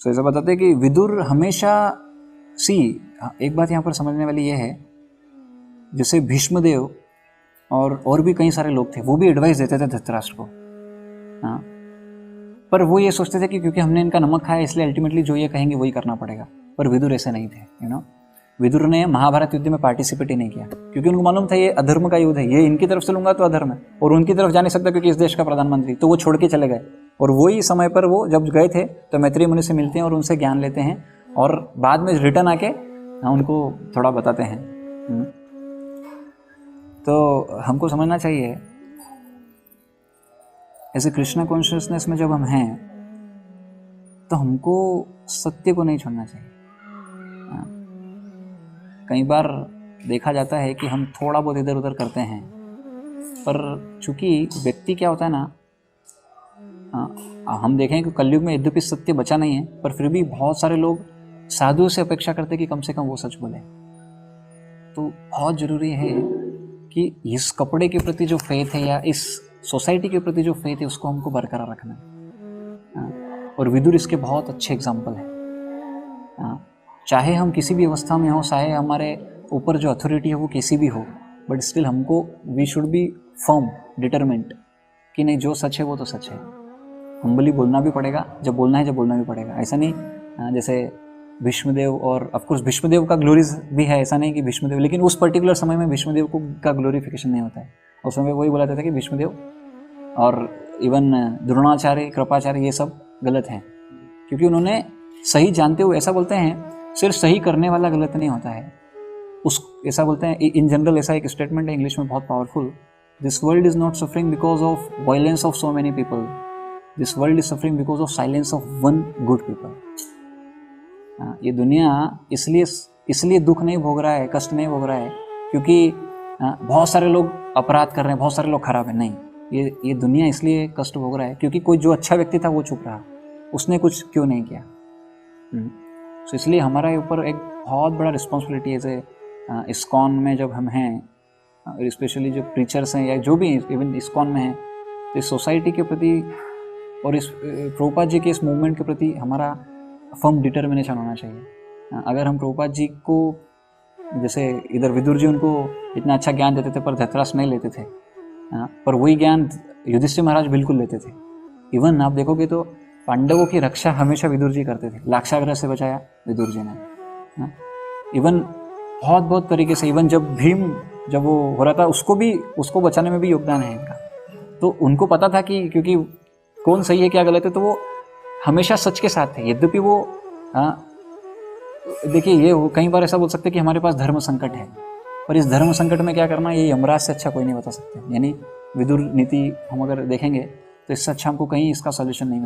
सो ऐसा बताते हैं कि विदुर हमेशा एक बात यहाँ पर समझने वाली ये है, जैसे भीष्मदेव और भी कई सारे लोग थे, वो भी एडवाइस देते थे धृतराष्ट्र को, हाँ, पर वो ये सोचते थे कि क्योंकि हमने इनका नमक खाया इसलिए अल्टीमेटली जो ये कहेंगे वही करना पड़ेगा। पर विदुर ऐसे नहीं थे, विदुर ने महाभारत युद्ध में पार्टिसिपेट ही नहीं किया, क्योंकि उनको मालूम था ये अधर्म का युद्ध है, ये इनकी तरफ से लूंगा तो अधर्म है, और उनकी तरफ जा नहीं सकता क्योंकि इस देश का प्रधानमंत्री, तो वो छोड़ के चले गए। और वही समय पर वो जब गए थे तो मैत्रेय मुनि से मिलते हैं और उनसे ज्ञान लेते हैं, और बाद में रिटर्न आके उनको थोड़ा बताते हैं। तो हमको समझना चाहिए ऐसे कृष्णा कॉन्शियसनेस में जब हम हैं तो हमको सत्य को नहीं छोड़ना चाहिए। कई बार देखा जाता है कि हम थोड़ा बहुत इधर उधर करते हैं, पर चूंकि व्यक्ति क्या होता है ना, हम देखें कि कलयुग में यद्यपि सत्य बचा नहीं है, पर फिर भी बहुत सारे लोग साधुओं से अपेक्षा करते हैं कि कम से कम वो सच बोले। तो बहुत ज़रूरी है कि इस कपड़े के प्रति जो फेथ है या इस सोसाइटी के प्रति जो फेथ है उसको हमको बरकरार रखना है। और विदुर इसके बहुत अच्छे एग्जाम्पल है। चाहे हम किसी भी अवस्था में हो, चाहे हमारे ऊपर जो अथॉरिटी है वो किसी भी हो, बट स्टिल हमको we should be firm determined कि नहीं, जो सच है वो तो सच है। हम्बली बोलना भी पड़ेगा, जब बोलना है जब बोलना भी पड़ेगा। ऐसा नहीं जैसे भीष्मदेव, और ऑफकोर्स भीष्मदेव का ग्लोरीज भी है, ऐसा नहीं कि भीष्मदेव, लेकिन उस पर्टिकुलर समय में भीष्मदेव का ग्लोरिफिकेशन नहीं होता है। उस समय वही बोला जाता है कि भीष्मदेव और इवन द्रोणाचार्य, कृपाचार्य, ये सब गलत हैं, क्योंकि उन्होंने सही जानते हुए, ऐसा बोलते हैं सिर्फ सही करने वाला गलत नहीं होता है, ऐसा बोलते हैं इन जनरल, ऐसा एक स्टेटमेंट है इंग्लिश में बहुत powerful, this world is not suffering because of violence of so many people, this world is suffering because of silence of one good people. ये दुनिया इसलिए दुख नहीं भोग रहा है, कष्ट नहीं भोग रहा है क्योंकि बहुत सारे लोग अपराध कर रहे हैं, बहुत सारे लोग खराब हैं, नहीं, ये दुनिया इसलिए कष्ट भोग रहा है क्योंकि कोई जो अच्छा व्यक्ति था वो चुप रहा, उसने कुछ क्यों नहीं किया। तो इसलिए हमारा ऊपर एक बहुत बड़ा रिस्पॉन्सिबिलिटी है। जैसे इस्कॉन में जब हम हैं, स्पेशली जो प्रीचर्स हैं या जो भी इवन इस्कॉन में हैं, तो इस सोसाइटी के प्रति और इस प्रभुपाद जी के इस मूवमेंट के प्रति हमारा फर्म डिटर्मिनेशन होना चाहिए। अगर हम प्रभुपाद जी को, जैसे इधर विदुर जी उनको इतना अच्छा ज्ञान देते थे पर धृतराष्ट्र नहीं लेते थे, पर वही ज्ञान युधिष्ठिर महाराज बिल्कुल लेते थे। इवन आप देखोगे तो पांडवों की रक्षा हमेशा विदुर जी करते थे, लाक्षागृह से बचाया विदुर जी ने। इवन बहुत तरीके से, इवन जब भीम जब वो हो रहा था उसको बचाने में भी योगदान है इनका। तो उनको पता था कि क्योंकि कौन सही है क्या गलत है, तो वो हमेशा सच के साथ थे। यद्यपि वो देखिए, ये कई बार ऐसा बोल सकते हैं कि हमारे पास धर्म संकट है, पर इस धर्म संकट में क्या करना, ये यमराज से अच्छा कोई नहीं बता सकते। यानी विदुर नीति हम अगर देखेंगे तो इससे अच्छा हमको कहीं इसका सॉल्यूशन नहीं मिल सकता।